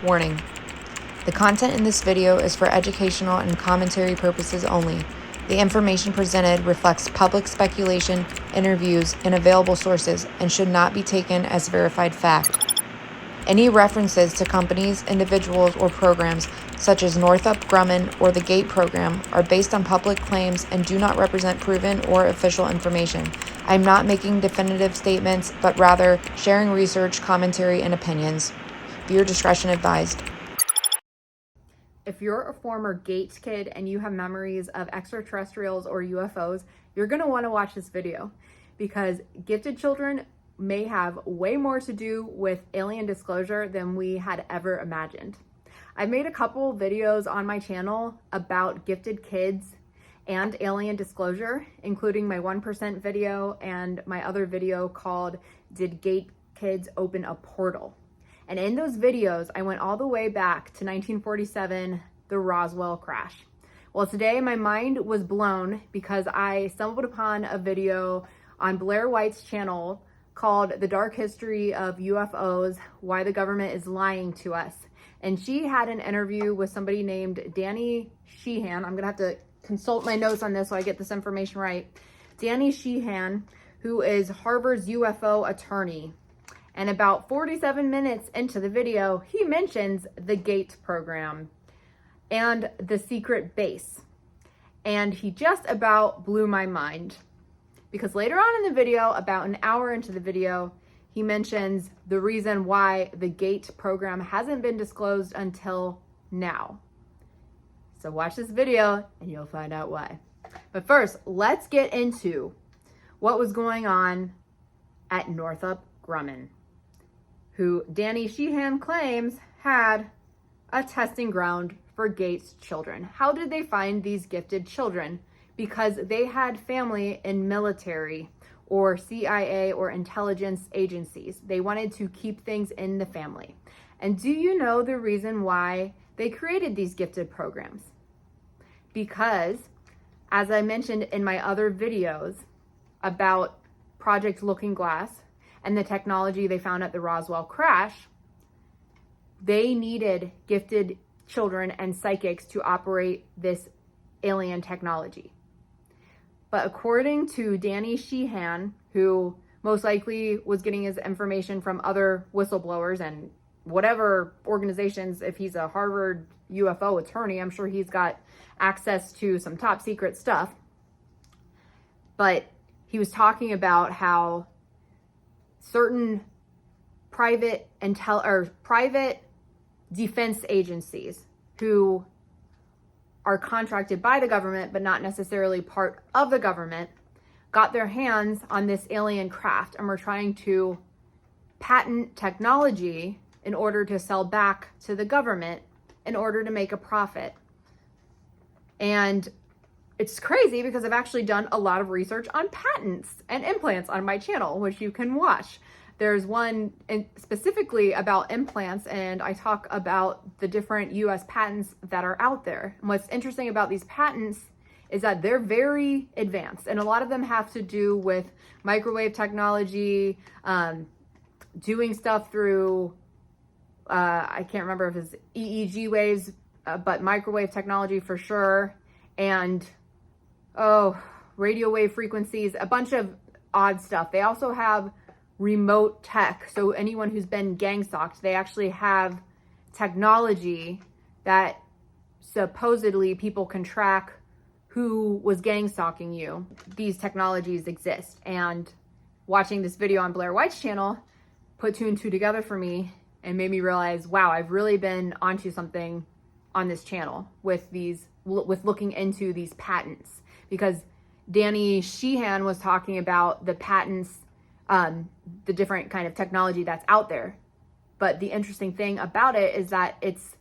Warning: the content in this video is for educational and commentary purposes only. The information presented reflects public speculation, interviews, and available sources and should not be taken as verified fact. Any references to companies, individuals, or programs such as Northrop, Grumman, or the GATE program are based on public claims and do not represent proven or official information. I am not making definitive statements, but rather sharing research, commentary, and opinions. Viewer discretion advised. If you're a former GATE kid and you have memories of extraterrestrials or UFOs, you're going to want to watch this video because gifted children may have way more to do with alien disclosure than we had ever imagined. I've made a couple videos on my channel about gifted kids and alien disclosure, including my 1% video and my other video called Did GATE Kids Open a Portal? And in those videos, I went all the way back to 1947, the Roswell crash. Well, today my mind was blown because I stumbled upon a video on Blair White's channel called The Dark History of UFOs, Why the Government is Lying to Us. And she had an interview with somebody named Danny Sheehan. I'm gonna have to consult my notes on this so I get this information right. Danny Sheehan, who is Harvard's UFO attorney. And about 47 minutes into the video, he mentions the GATE program and the secret base. And he just about blew my mind. Because later on in the video, about an hour into the video, he mentions the reason why the GATE program hasn't been disclosed until now. So watch this video and you'll find out why. But first, let's get into what was going on at Northrop Grumman, who Danny Sheehan claims had a testing ground for GATE's children. How did they find these gifted children? Because they had family in military or CIA or intelligence agencies. They wanted to keep things in the family. And do you know the reason why they created these gifted programs? Because, as I mentioned in my other videos about Project Looking Glass and the technology they found at the Roswell crash, they needed gifted children and psychics to operate this alien technology. But according to Danny Sheehan, who most likely was getting his information from other whistleblowers and whatever organizations, if he's a Harvard UFO attorney, I'm sure he's got access to some top secret stuff. But he was talking about how certain private defense agencies who are contracted by the government but not necessarily part of the government got their hands on this alien craft and were trying to patent technology in order to sell back to the government in order to make a profit. And it's crazy because I've actually done a lot of research on patents and implants on my channel, which you can watch. There's one specifically about implants, and I talk about the different US patents that are out there. And what's interesting about these patents is that they're very advanced, and a lot of them have to do with microwave technology, doing stuff through, I can't remember if it's EEG waves, but microwave technology for sure, and radio wave frequencies, a bunch of odd stuff. They also have remote tech. So anyone who's been gang stalked, they actually have technology that supposedly people can track who was gang stalking you. These technologies exist. And watching this video on Blair White's channel put two and two together for me and made me realize, wow, I've really been onto something on this channel with looking into these patents, because Danny Sheehan was talking about the patents, the different kind of technology that's out there. But the interesting thing about it is that it's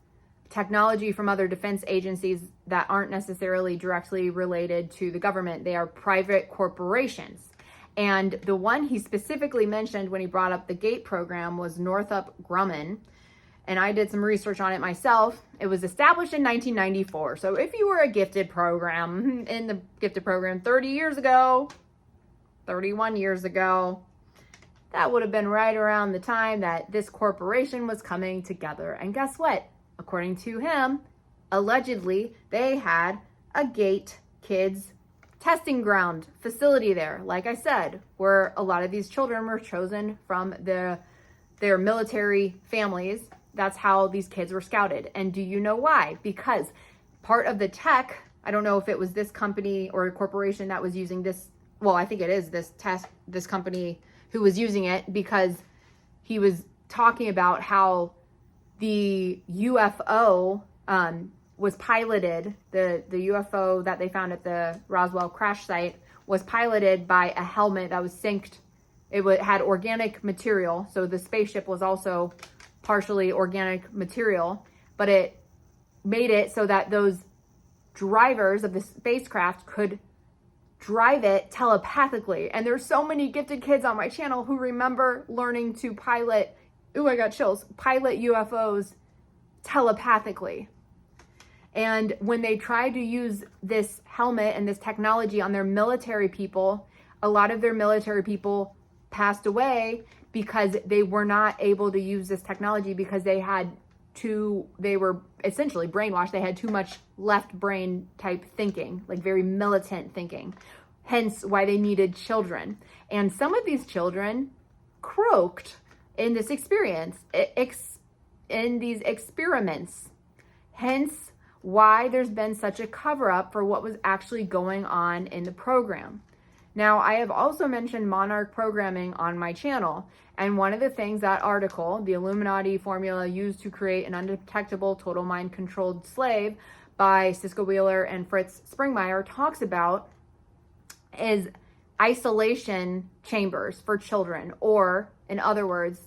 technology from other defense agencies that aren't necessarily directly related to the government. They are private corporations. And the one he specifically mentioned when he brought up the GATE program was Northrop Grumman. And I did some research on it myself. It was established in 1994. So if you were a gifted program, in the gifted program 30 years ago, 31 years ago, that would have been right around the time that this corporation was coming together. And guess what? According to him, allegedly, they had a gate kids testing ground facility there, like I said, where a lot of these children were chosen from their military families. That's how these kids were scouted. And do you know why? Because part of the tech, I don't know if it was this company or a corporation that was using this. Well, I think it is this company who was using it, because he was talking about how the UFO was piloted, the UFO that they found at the Roswell crash site was piloted by a helmet that was synced. It had organic material, so the spaceship was also partially organic material, but it made it so that those drivers of the spacecraft could drive it telepathically. And there's so many gifted kids on my channel who remember learning to pilot, ooh, I got chills, pilot UFOs telepathically. And when they tried to use this helmet and this technology on their military people, a lot of their military people passed away because they were not able to use this technology because they were essentially brainwashed. They had too much left brain type thinking, like very militant thinking, hence why they needed children. And some of these children croaked in this experience, in these experiments, hence why there's been such a cover up for what was actually going on in the program. Now, I have also mentioned Monarch programming on my channel, and one of the things that article, the Illuminati formula used to create an undetectable total mind controlled slave by Cisco Wheeler and Fritz Springmeier, talks about is isolation chambers for children, or in other words,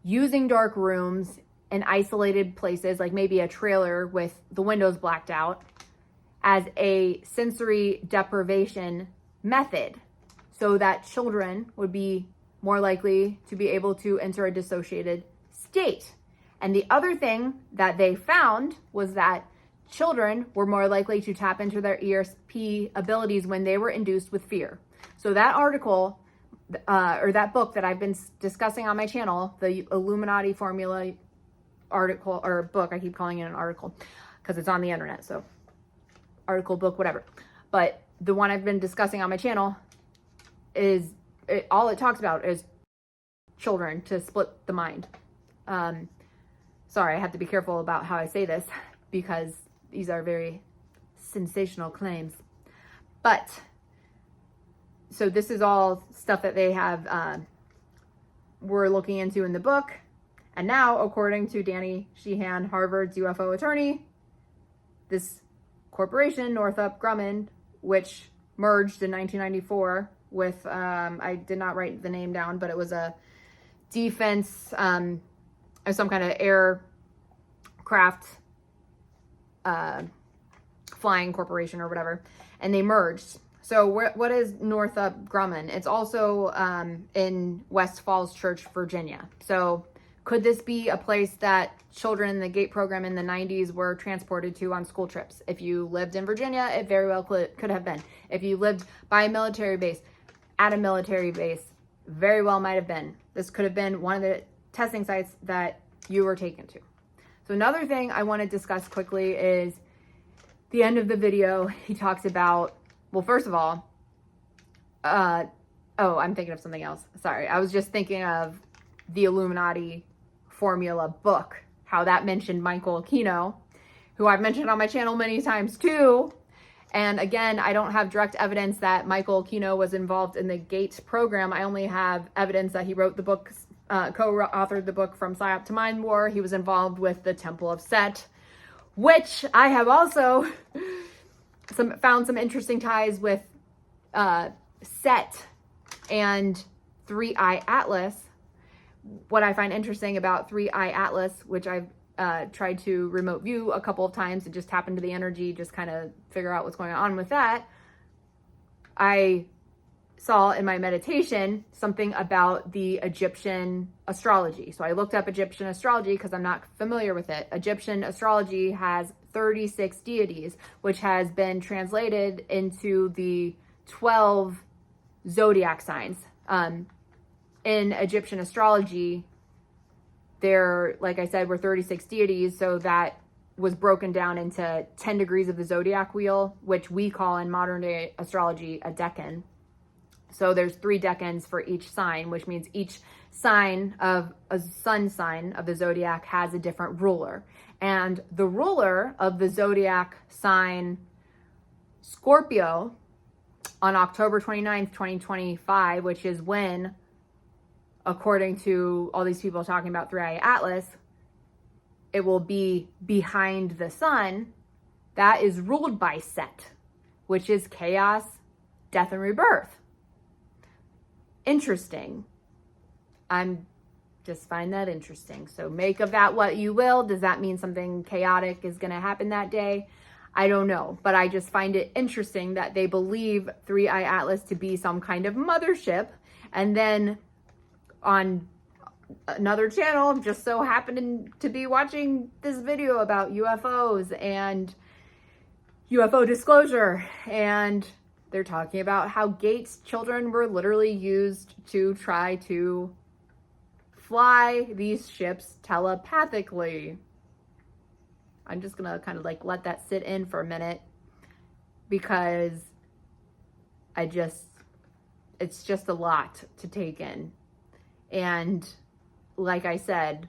using dark rooms in isolated places, like maybe a trailer with the windows blacked out, as a sensory deprivation method, so that children would be more likely to be able to enter a dissociated state. And the other thing that they found was that children were more likely to tap into their ESP abilities when they were induced with fear. So that article, or that book that I've been discussing on my channel, the Illuminati formula article or book, I keep calling it an article because it's on the internet, so article, book, whatever, but the one I've been discussing on my channel is all it talks about is children to split the mind. Sorry, I have to be careful about how I say this because these are very sensational claims. But so this is all stuff that they have were looking into in the book. And now, according to Danny Sheehan, Harvard's UFO attorney, this corporation, Northrop Grumman, which merged in 1994 with, I did not write the name down, but it was a defense, some kind of aircraft flying corporation or whatever, and they merged. So what is Northrop Grumman? It's also in West Falls Church, Virginia. So could this be a place that children in the GATE program in the 90s were transported to on school trips? If you lived in Virginia, it very well could have been. If you lived by a military base, at a military base, very well might have been. This could have been one of the testing sites that you were taken to. So another thing I want to discuss quickly is the end of the video. He talks about, well, first of all, oh, I'm thinking of something else. Sorry. I was just thinking of the Illuminati formula book, how that mentioned Michael Aquino, who I've mentioned on my channel many times too. And again, I don't have direct evidence that Michael Aquino was involved in the GATE program. I only have evidence that he wrote the book, co-authored the book From PSYOP to Mind War. He was involved with the Temple of Set, which I have also found some interesting ties with Set and 3-Eye Atlas. What I find interesting about 3-Eye Atlas, which I've tried to remote view a couple of times and just tap into the energy, just kind of figure out what's going on with that. I saw in my meditation something about the Egyptian astrology. So I looked up Egyptian astrology because I'm not familiar with it. Egyptian astrology has 36 deities, which has been translated into the 12 zodiac signs. in Egyptian astrology, there, like I said, were 36 deities. So that was broken down into 10 degrees of the zodiac wheel, which we call in modern day astrology a decan. So there's 3 decans for each sign, which means each sign of a sun sign of the zodiac has a different ruler. And the ruler of the zodiac sign Scorpio on October 29th, 2025, which is when, according to all these people talking about 3i Atlas, it will be behind the sun. That is ruled by Set, which is chaos, death, and rebirth. Interesting. I'm just find that interesting. So make of that what you will. Does that mean something chaotic is going to happen that day? I don't know, but I just find it interesting that they believe 3i Atlas to be some kind of mothership, and then on another channel, I'm just so happening to be watching this video about UFOs and UFO disclosure, and they're talking about how Gates children were literally used to try to fly these ships telepathically. I'm just gonna kind of like let that sit in for a minute, because it's just a lot to take in. And like I said,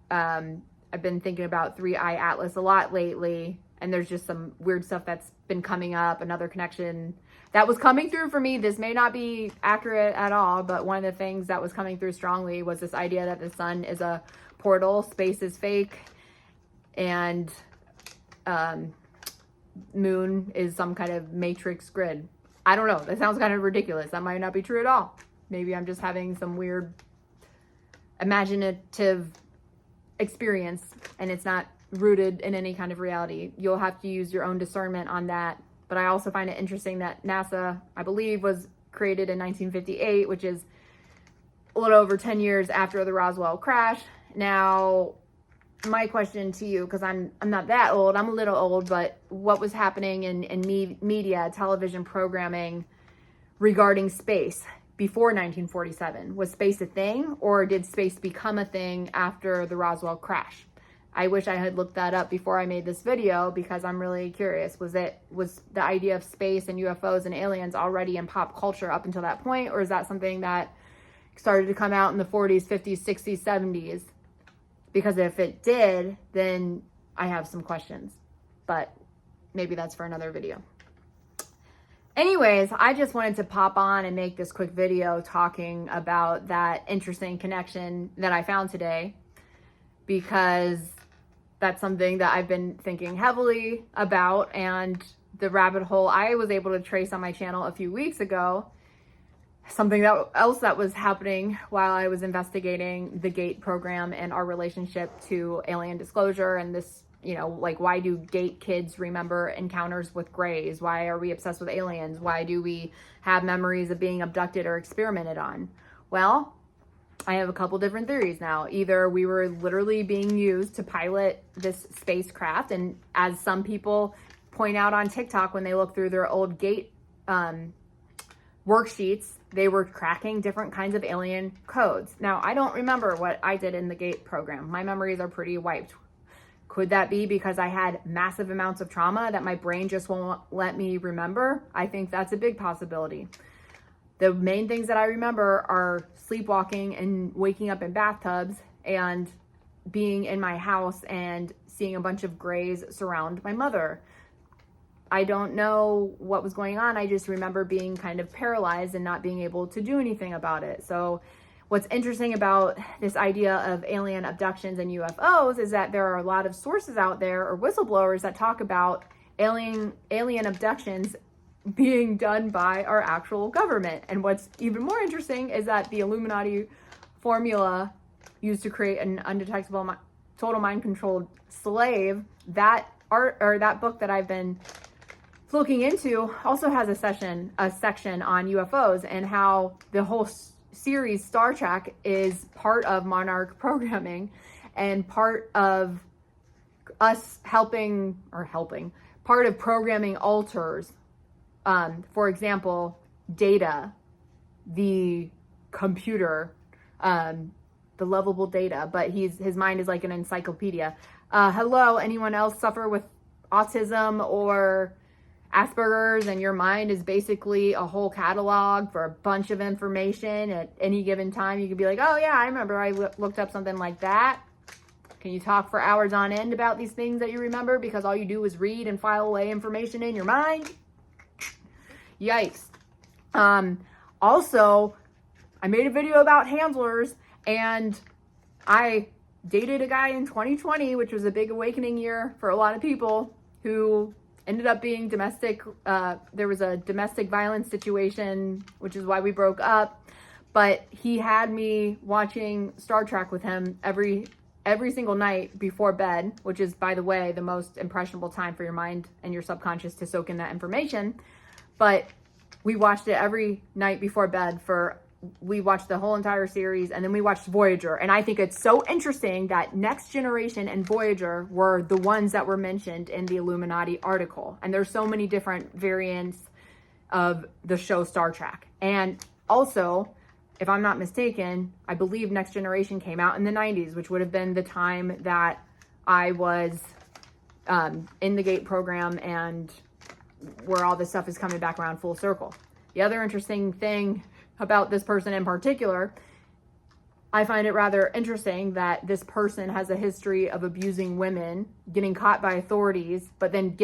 I've been thinking about 3i Atlas a lot lately, and there's just some weird stuff that's been coming up. Another connection that was coming through for me, this may not be accurate at all, but one of the things that was coming through strongly was this idea that the sun is a portal, space is fake, and moon is some kind of matrix grid. I don't know. That sounds kind of ridiculous. That might not be true at all. Maybe I'm just having some weird imaginative experience and it's not rooted in any kind of reality. You'll have to use your own discernment on that. But I also find it interesting that NASA, I believe, was created in 1958, which is a little over 10 years after the Roswell crash. Now, my question to you, because I'm not that old, I'm a little old, but what was happening in media, television programming regarding space before 1947? Was space a thing, or did space become a thing after the Roswell crash? I wish I had looked that up before I made this video, because I'm really curious. Was the idea of space and UFOs and aliens already in pop culture up until that point, or is that something that started to come out in the 40s, 50s, 60s, 70s? Because if it did, then I have some questions, but maybe that's for another video. Anyways, I just wanted to pop on and make this quick video talking about that interesting connection that I found today, because that's something that I've been thinking heavily about, and the rabbit hole I was able to trace on my channel a few weeks ago, something else that was happening while I was investigating the GATE program and our relationship to alien disclosure, and this, you know, like, why do GATE kids remember encounters with grays? Why are we obsessed with aliens? Why do we have memories of being abducted or experimented on? Well, I have a couple different theories now. Either we were literally being used to pilot this spacecraft, and as some people point out on TikTok when they look through their old GATE worksheets, they were cracking different kinds of alien codes. Now, I don't remember what I did in the GATE program. My memories are pretty wiped. Could that be because I had massive amounts of trauma that my brain just won't let me remember? I think that's a big possibility. The main things that I remember are sleepwalking and waking up in bathtubs and being in my house and seeing a bunch of grays surround my mother. I don't know what was going on. I just remember being kind of paralyzed and not being able to do anything about it. So what's interesting about this idea of alien abductions and UFOs is that there are a lot of sources out there, or whistleblowers, that talk about alien abductions being done by our actual government. And what's even more interesting is that the Illuminati formula used to create an undetectable total mind controlled slave, that book that I've been looking into also has a section on UFOs, and how the whole series Star Trek is part of Monarch programming and part of us part of programming alters. For example, Data, the computer the lovable data, but his mind is like an encyclopedia. Hello, anyone else suffer with autism or Asperger's, and your mind is basically a whole catalog for a bunch of information at any given time? You could be like, oh yeah, I remember I looked up something like that. Can you talk for hours on end about these things that you remember because all you do is read and file away information in your mind? Yikes. Also, I made a video about handlers, and I dated a guy in 2020, which was a big awakening year for a lot of people, who ended up being domestic. There was a domestic violence situation, which is why we broke up. But he had me watching Star Trek with him every single night before bed, which is, by the way, the most impressionable time for your mind and your subconscious to soak in that information. But we watched it every night before bed we watched the whole entire series, and then we watched Voyager. And I think it's so interesting that Next Generation and Voyager were the ones that were mentioned in the Illuminati article. And there's so many different variants of the show Star Trek. And also, if I'm not mistaken, I believe Next Generation came out in the 90s, which would have been the time that I was in the GATE program, and where all this stuff is coming back around full circle. The other interesting thing about this person in particular, I find it rather interesting that this person has a history of abusing women, getting caught by authorities, but then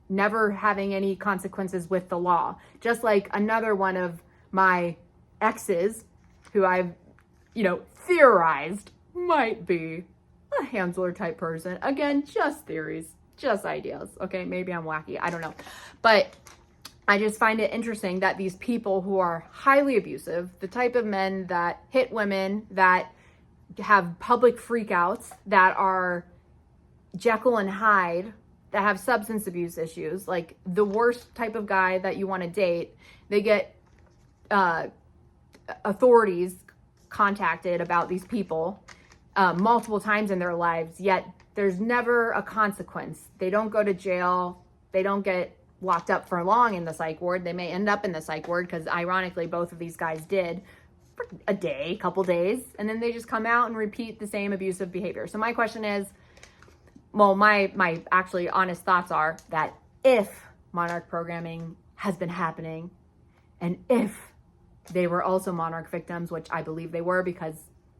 never having any consequences with the law. Just like another one of my exes, who I've, theorized might be a handler type person. Again, just theories, just ideas. Okay, maybe I'm wacky, I don't know. But I just find it interesting that these people who are highly abusive, the type of men that hit women, that have public freakouts, that are Jekyll and Hyde, that have substance abuse issues, like the worst type of guy that you want to date, they get authorities contacted about these people multiple times in their lives, yet there's never a consequence. They don't go to jail. They don't get locked up for long in the psych ward. They may end up in the psych ward, because ironically both of these guys did, for a day, couple days, and then they just come out and repeat the same abusive behavior. So my question is, well, my actually honest thoughts are that if Monarch programming has been happening, and if they were also Monarch victims, which I believe they were, because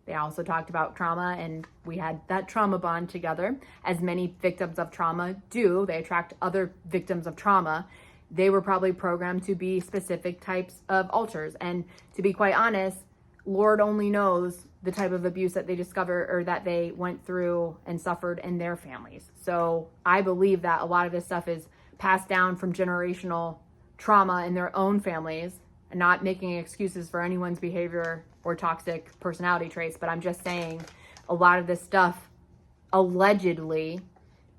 they also talked about trauma, and we had that trauma bond together, as many victims of trauma do. They attract other victims of trauma. They were probably programmed to be specific types of alters. And to be quite honest, Lord only knows the type of abuse that they discovered, or that they went through and suffered in their families. So I believe that a lot of this stuff is passed down from generational trauma in their own families, and not making excuses for anyone's behavior or toxic personality traits, but I'm just saying a lot of this stuff allegedly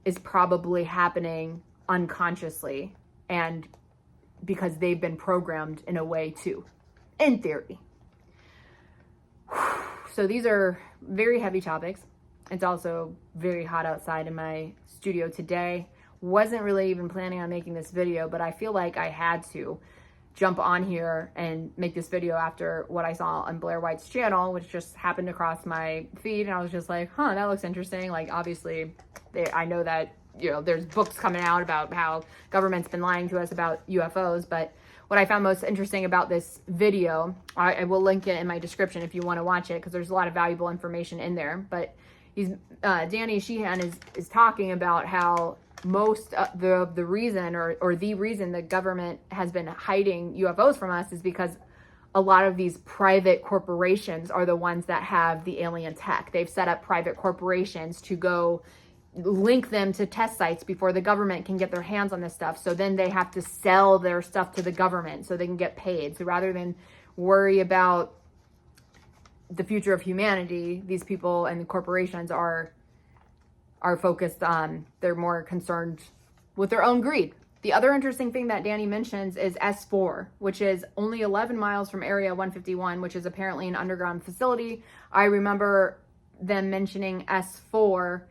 is probably happening unconsciously, and because they've been programmed in a way too, in theory. So these are very heavy topics. It's also very hot outside in my studio today. Wasn't really even planning on making this video, but I feel like I had to jump on here and make this video after what I saw on Blair White's channel, which just happened across my feed. And I was just like, huh, that looks interesting. Like, obviously, I know that, there's books coming out about how government's been lying to us about UFOs. But what I found most interesting about this video, I will link it in my description if you want to watch it, because there's a lot of valuable information in there. But Danny Sheehan is talking about how most of the reason or the reason the government has been hiding UFOs from us is because a lot of these private corporations are the ones that have the alien tech. They've set up private corporations to go link them to test sites before the government can get their hands on this stuff. So then they have to sell their stuff to the government so they can get paid. So rather than worry about the future of humanity, these people and the corporations are focused on, they're more concerned with their own greed. The other interesting thing that Danny mentions is S4, which is only 11 miles from Area 151, which is apparently an underground facility. I remember them mentioning S4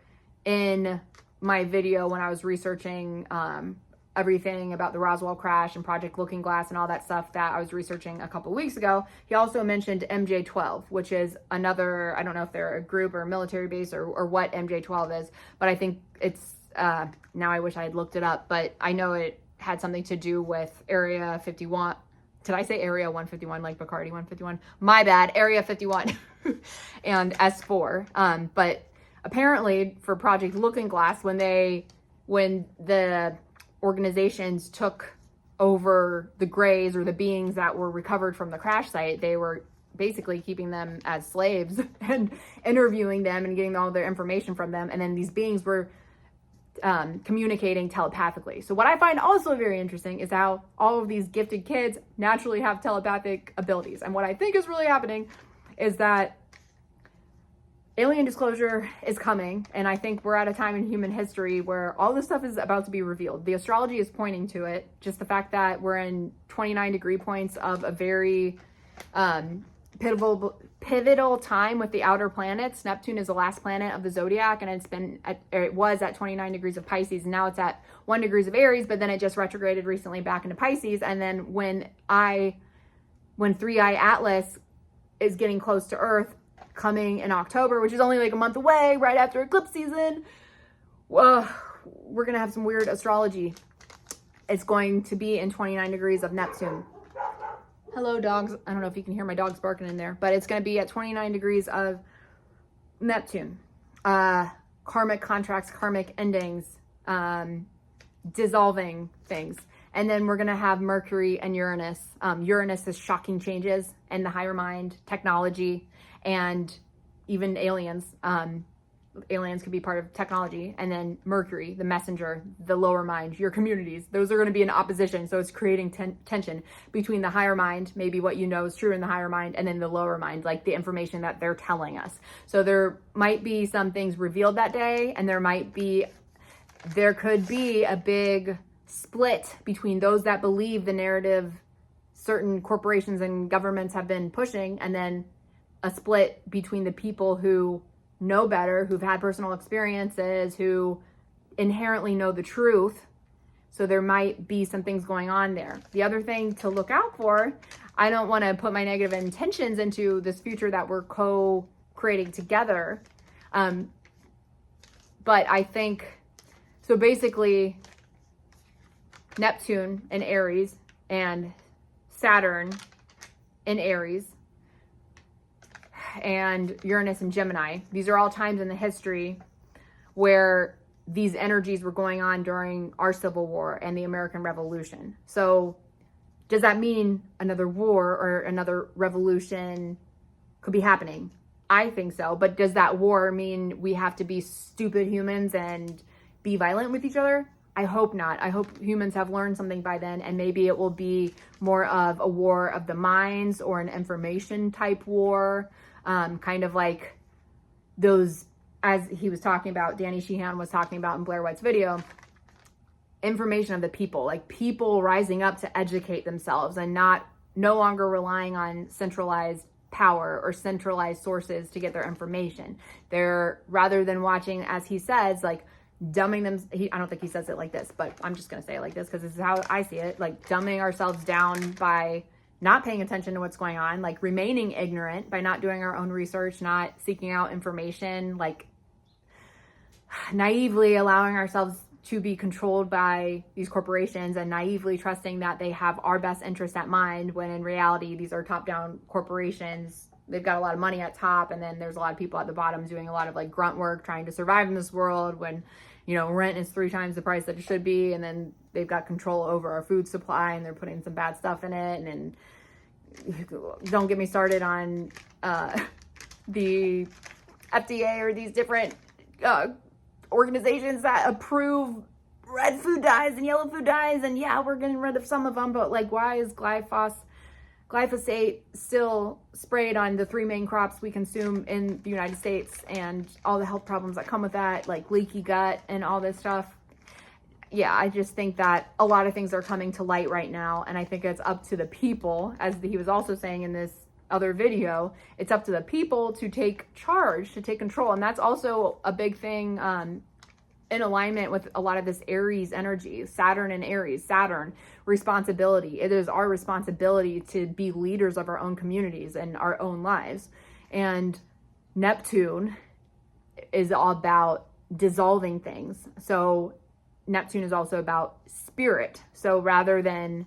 in my video when I was researching everything about the Roswell crash and Project Looking Glass and all that stuff that I was researching a couple weeks ago, he also mentioned MJ-12, which is another, I don't know if they're a group or a military base or what MJ-12 is, but I think it's, now I wish I had looked it up, but I know it had something to do with Area 51. Did I say Area 151 like Bacardi 151? My bad, Area 51 and S4. But apparently for Project Looking Glass, when the organizations took over the grays or the beings that were recovered from the crash site, they were basically keeping them as slaves and interviewing them and getting all their information from them. And then these beings were communicating telepathically. So what I find also very interesting is how all of these gifted kids naturally have telepathic abilities. And what I think is really happening is that alien disclosure is coming, and I think we're at a time in human history where all this stuff is about to be revealed. The astrology is pointing to it. Just the fact that we're in 29 degree points of a very pivotal time with the outer planets. Neptune is the last planet of the zodiac, and it was at 29 degrees of Pisces, and now it's at 1 degree of Aries, but then it just retrograded recently back into Pisces. And then when 3i Atlas is getting close to Earth, coming in October, which is only like a month away, right after eclipse season, we're gonna have some weird astrology. It's going to be in 29 degrees of Neptune. Hello, dogs. I don't know if you can hear my dogs barking in there, but it's going to be at 29 degrees of Neptune. Karmic contracts, karmic endings, dissolving things. And then we're going to have Mercury and Uranus. Uranus is shocking changes in the higher mind, technology, and even aliens. Aliens could be part of technology. And then Mercury, the messenger, the lower mind, your communities, those are going to be in opposition. So it's creating tension between the higher mind, maybe what you know is true in the higher mind, and then the lower mind, like the information that they're telling us. So there might be some things revealed that day, and there could be a big split between those that believe the narrative certain corporations and governments have been pushing, and then a split between the people who know better, who've had personal experiences, who inherently know the truth. So there might be some things going on there. The other thing to look out for, I don't want to put my negative intentions into this future that we're co-creating together. But I think, so basically Neptune in Aries and Saturn in Aries and Uranus and Gemini. These are all times in the history where these energies were going on during our Civil War and the American Revolution. So does that mean another war or another revolution could be happening? I think so. But does that war mean we have to be stupid humans and be violent with each other? I hope not. I hope humans have learned something by then, and maybe it will be more of a war of the minds or an information type war. Kind of like those, as he was talking about, Danny Sheehan was talking about in Blair White's video, information of the people, like people rising up to educate themselves and no longer relying on centralized power or centralized sources to get their information. They're, rather than watching, as he says, like dumbing them, I don't think he says it like this, but I'm just going to say it like this because this is how I see it, like dumbing ourselves down by not paying attention to what's going on, like remaining ignorant by not doing our own research, not seeking out information, like naively allowing ourselves to be controlled by these corporations and naively trusting that they have our best interest at mind, when in reality, these are top-down corporations. They've got a lot of money at top, and then there's a lot of people at the bottom doing a lot of like grunt work, trying to survive in this world when, you know, rent is 3 times the price that it should be, and then they've got control over our food supply, and they're putting some bad stuff in it. And then don't get me started on the FDA or these different organizations that approve red food dyes and yellow food dyes. And yeah, we're getting rid of some of them, but like, why is glyphosate still sprayed on the 3 main crops we consume in the United States, and all the health problems that come with that, like leaky gut and all this stuff? Yeah, I just think that a lot of things are coming to light right now, and I think it's up to the people, as he was also saying in this other video, it's up to the people to take charge, to take control. And that's also a big thing in alignment with a lot of this Aries energy, Saturn and Aries. Saturn, responsibility. It is our responsibility to be leaders of our own communities and our own lives. And Neptune is all about dissolving things. So Neptune is also about spirit. So rather than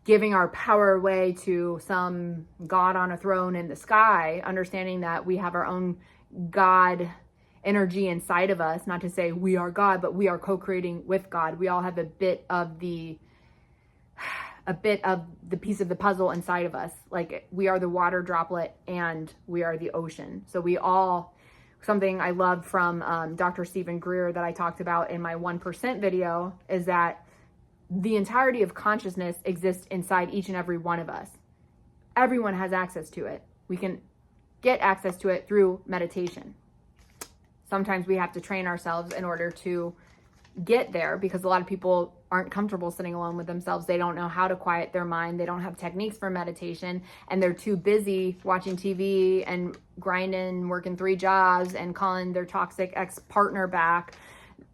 giving our power away to some God on a throne in the sky, understanding that we have our own God energy inside of us, not to say we are God, but we are co-creating with God. We all have a bit of the piece of the puzzle inside of us. Like we are the water droplet and we are the ocean. So we all, something I love from Dr. Stephen Greer that I talked about in my 1% video is that the entirety of consciousness exists inside each and every one of us. Everyone has access to it. We can get access to it through meditation. Sometimes we have to train ourselves in order to get there because a lot of people aren't comfortable sitting alone with themselves. They don't know how to quiet their mind. They don't have techniques for meditation, and they're too busy watching TV and grinding, working 3 jobs and calling their toxic ex-partner back.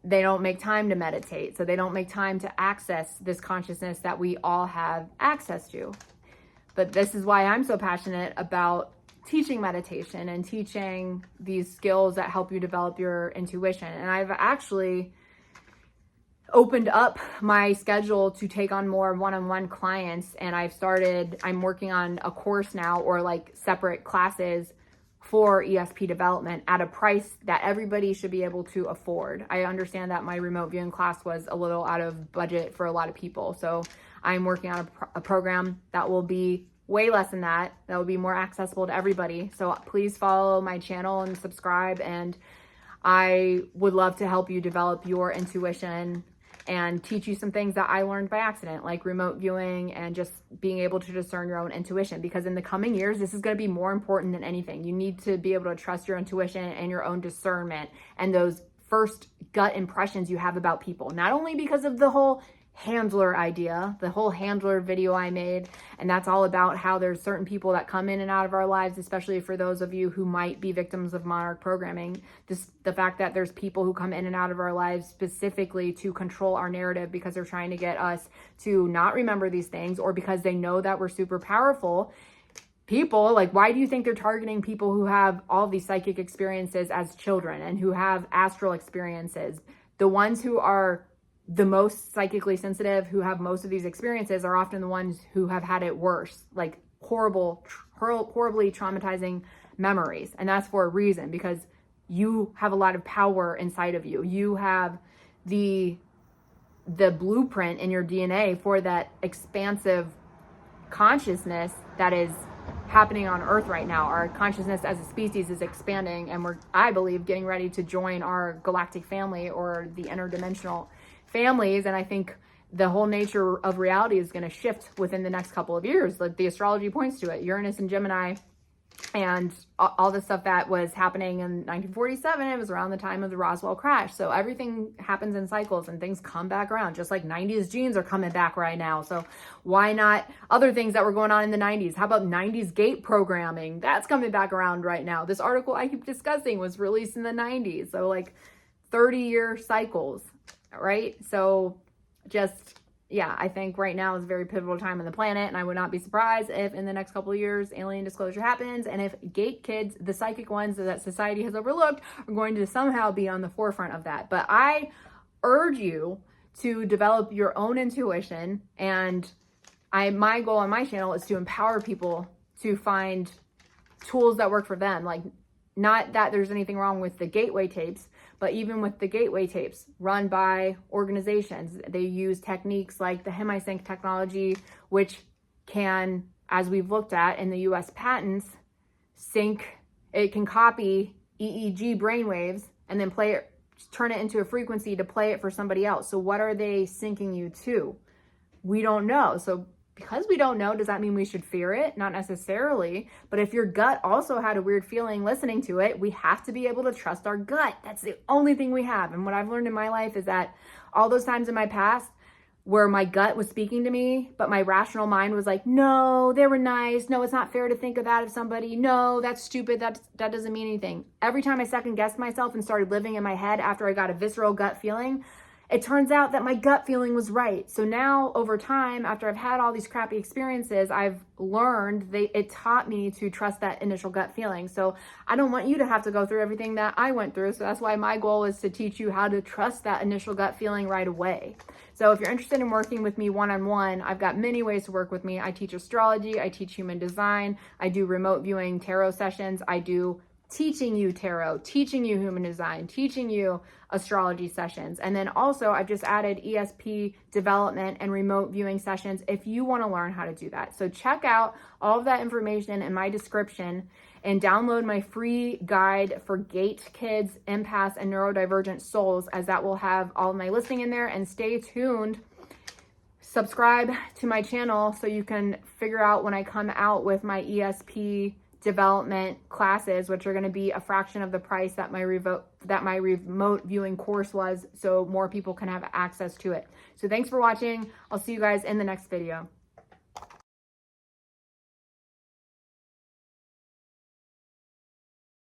They don't make time to meditate. So they don't make time to access this consciousness that we all have access to. But this is why I'm so passionate about teaching meditation and teaching these skills that help you develop your intuition. And I've actually opened up my schedule to take on more one-on-one clients. And I'm working on a course now, or like separate classes for ESP development at a price that everybody should be able to afford. I understand that my remote viewing class was a little out of budget for a lot of people. So I'm working on a program that will be way less than that. That will be more accessible to everybody. So please follow my channel and subscribe. And I would love to help you develop your intuition and teach you some things that I learned by accident, like remote viewing and just being able to discern your own intuition. Because in the coming years, this is going to be more important than anything. You need to be able to trust your intuition and your own discernment and those first gut impressions you have about people. Not only because of the whole handler idea, the whole handler video I made, and that's all about how there's certain people that come in and out of our lives, especially for those of you who might be victims of Monarch programming. The fact that there's people who come in and out of our lives specifically to control our narrative because they're trying to get us to not remember these things, or because they know that we're super powerful. People, like, why do you think they're targeting people who have all these psychic experiences as children and who have astral experiences? The ones who are the most psychically sensitive, who have most of these experiences, are often the ones who have had it worse, like horribly traumatizing memories. And that's for a reason, because you have a lot of power inside of you. You have the blueprint in your DNA for that expansive consciousness that is happening on Earth right now. Our consciousness as a species is expanding, and we're, I believe, getting ready to join our galactic family, or the interdimensional families. And I think the whole nature of reality is going to shift within the next couple of years. Like the astrology points to it, Uranus and Gemini, and all the stuff that was happening in 1947, it was around the time of the Roswell crash. So everything happens in cycles and things come back around, just like 90s genes are coming back right now. So why not other things that were going on in the 90s? How about 90s gate programming? That's coming back around right now. This article I keep discussing was released in the 90s. So like 30-year cycles, right? So just, yeah, I think right now is a very pivotal time on the planet, and I would not be surprised if in the next couple of years alien disclosure happens, and if gate kids, the psychic ones that society has overlooked, are going to somehow be on the forefront of that. But I urge you to develop your own intuition, and my goal on my channel is to empower people to find tools that work for them. Like, not that there's anything wrong with the gateway tapes, but even with the gateway tapes run by organizations, they use techniques like the hemisync technology, which can, as we've looked at in the US patents, it can copy EEG brainwaves and then turn it into a frequency to play it for somebody else. So what are they syncing you to? We don't know. So because we don't know, does that mean we should fear it? Not necessarily. But if your gut also had a weird feeling listening to it, we have to be able to trust our gut. That's the only thing we have. And what I've learned in my life is that all those times in my past, where my gut was speaking to me, but my rational mind was like, no, they were nice. No, it's not fair to think of that of somebody. No, that's stupid. That doesn't mean anything. Every time I second guessed myself and started living in my head after I got a visceral gut feeling, it turns out that my gut feeling was right. So now over time, after I've had all these crappy experiences, I've learned it taught me to trust that initial gut feeling. So I don't want you to have to go through everything that I went through. So that's why my goal is to teach you how to trust that initial gut feeling right away. So if you're interested in working with me one-on-one, I've got many ways to work with me. I teach astrology, I teach human design, I do remote viewing tarot sessions, I do teaching you tarot, teaching you human design, teaching you astrology sessions. And then also I've just added ESP development and remote viewing sessions if you want to learn how to do that. So check out all of that information in my description and download my free guide for gate kids, empaths, and neurodivergent souls, as that will have all of my listing in there. And stay tuned. Subscribe to my channel so you can figure out when I come out with my ESP development classes, which are going to be a fraction of the price that my remote viewing course was, so more people can have access to it. So thanks for watching. I'll see you guys in the next video.